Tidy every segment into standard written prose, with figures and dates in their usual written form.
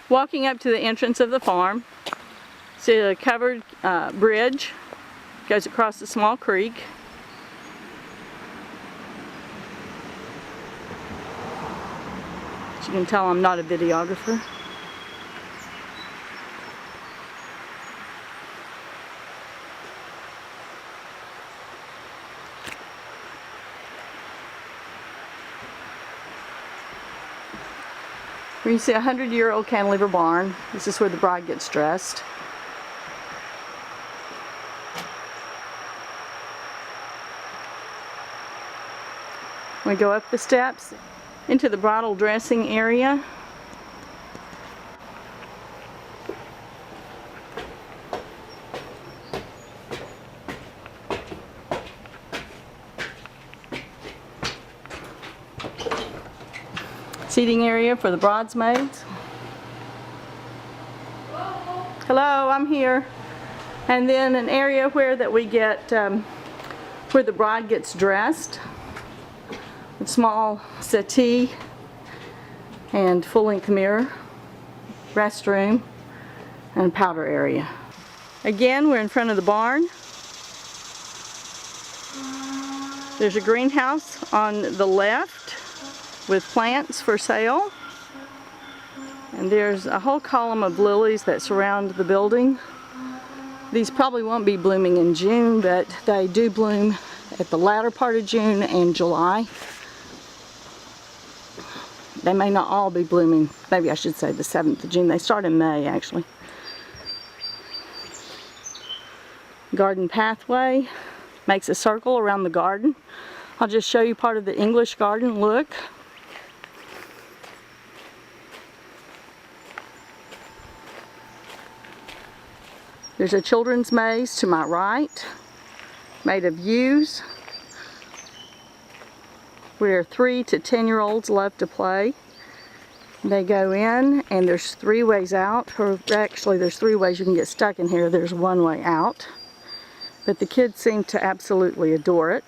Walking up to the entrance of the farm, see a covered bridge, goes across a small creek. As you can tell, I'm not a videographer. Here you see a 100-year-old cantilever barn. This is where the bride gets dressed. We go up the steps into the bridal dressing area. Seating area for the bridesmaids. Hello, I'm here. And then an area where that we get where the bride gets dressed. A small settee and full-length mirror, restroom, and powder area. Again, we're in front of the barn. There's a greenhouse on the left with plants for sale. And there's a whole column of lilies that surround the building. These probably won't be blooming in June, but they do bloom at the latter part of June and July. They may not all be blooming, maybe I should say the 7th of June. They start in May, actually. Garden pathway makes a circle around the garden. I'll just show you part of the English garden look. There's a children's maze to my right, made of yews, where 3 to 10-year-olds love to play. They go in, and there's 3 ways out, or actually there's 3 ways you can get stuck in here. There's 1 way out, but the kids seem to absolutely adore it.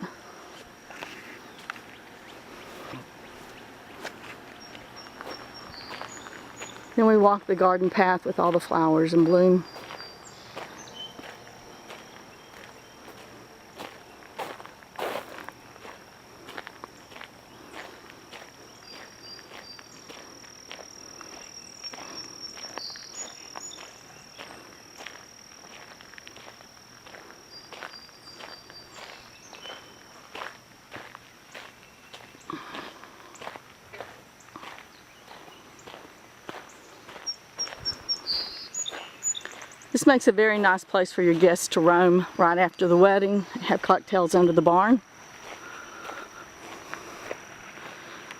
Then we walk the garden path with all the flowers in bloom. This makes a very nice place for your guests to roam right after the wedding, have cocktails under the barn.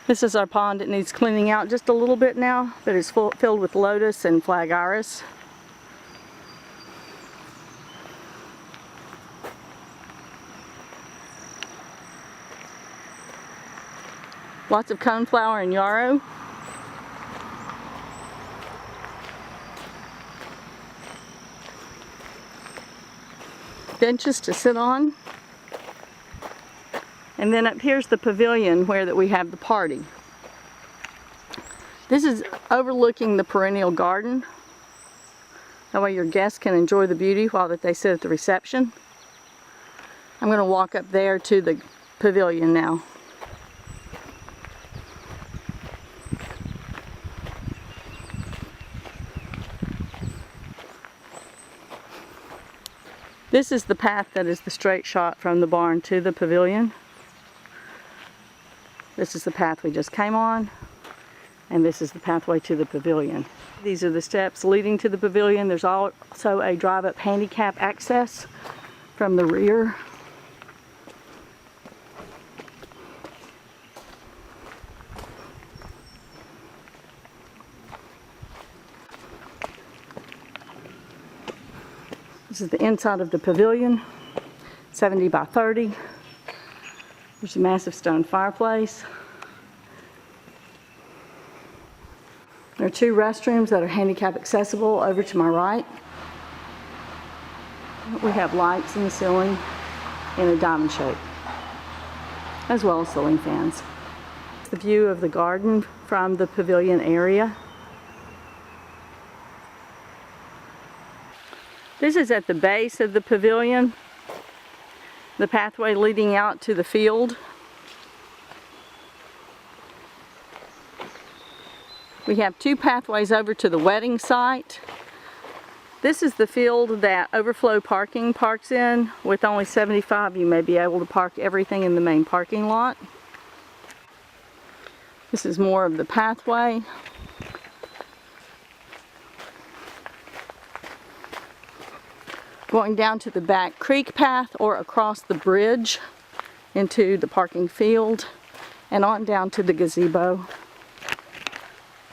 This is our pond. It needs cleaning out just a little bit now, but it's filled with lotus and flag iris. Lots of coneflower and yarrow. Benches to sit on. And then up here's the pavilion where that we have the party. This is overlooking the perennial garden. That way your guests can enjoy the beauty while that they sit at the reception. I'm going to walk up there to the pavilion now. This is the path that is the straight shot from the barn to the pavilion. This is the path we just came on, and this is the pathway to the pavilion. These are the steps leading to the pavilion. There's also a drive-up handicap access from the rear. This is the inside of the pavilion, 70 by 30. There's a massive stone fireplace. There are 2 restrooms that are handicap accessible over to my right. We have lights in the ceiling in a diamond shape, as well as ceiling fans. The view of the garden from the pavilion area. This is at the base of the pavilion, the pathway leading out to the field. We have two pathways over to the wedding site. This is the field that Overflow Parking parks in. With only 75, you may be able to park everything in the main parking lot. This is more of the pathway. Going down to the back creek path or across the bridge into the parking field and on down to the gazebo.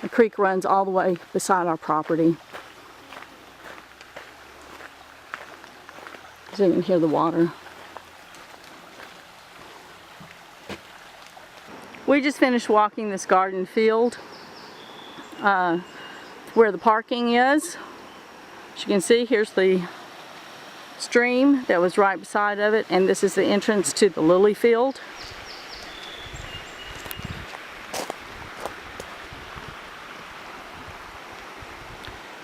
The creek runs all the way beside our property. So you can hear the water. We just finished walking this garden field where the parking is. As you can see, here's the stream that was right beside of it, and this is the entrance to the lily field.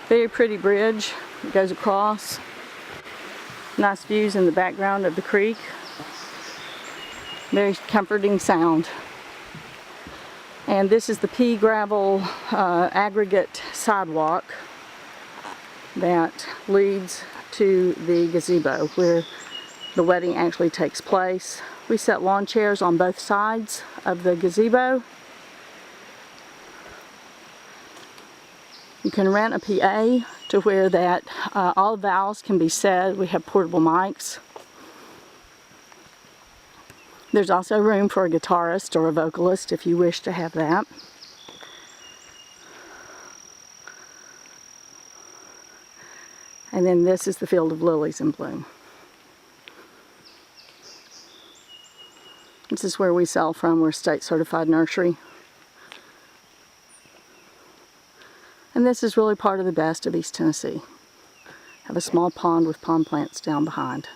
Very pretty bridge that goes across. Nice views in the background of the creek. Very comforting sound. And this is the pea gravel aggregate sidewalk that leads to the gazebo where the wedding actually takes place. We set lawn chairs on both sides of the gazebo. You can rent a PA to where that all vows can be said. We have portable mics. There's also room for a guitarist or a vocalist if you wish to have that. And then this is the field of lilies in bloom. This is where we sell from. We're a state certified nursery. And this is really part of the best of East Tennessee. Have a small pond with pond plants down behind.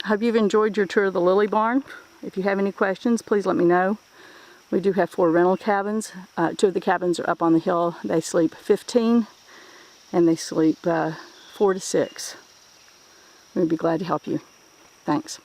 I hope you've enjoyed your tour of the Lily Barn. If you have any questions, please let me know. We do have 4 rental cabins. 2 of the cabins are up on the hill. They sleep 15 and they sleep 4 to 6. We'd be glad to help you. Thanks.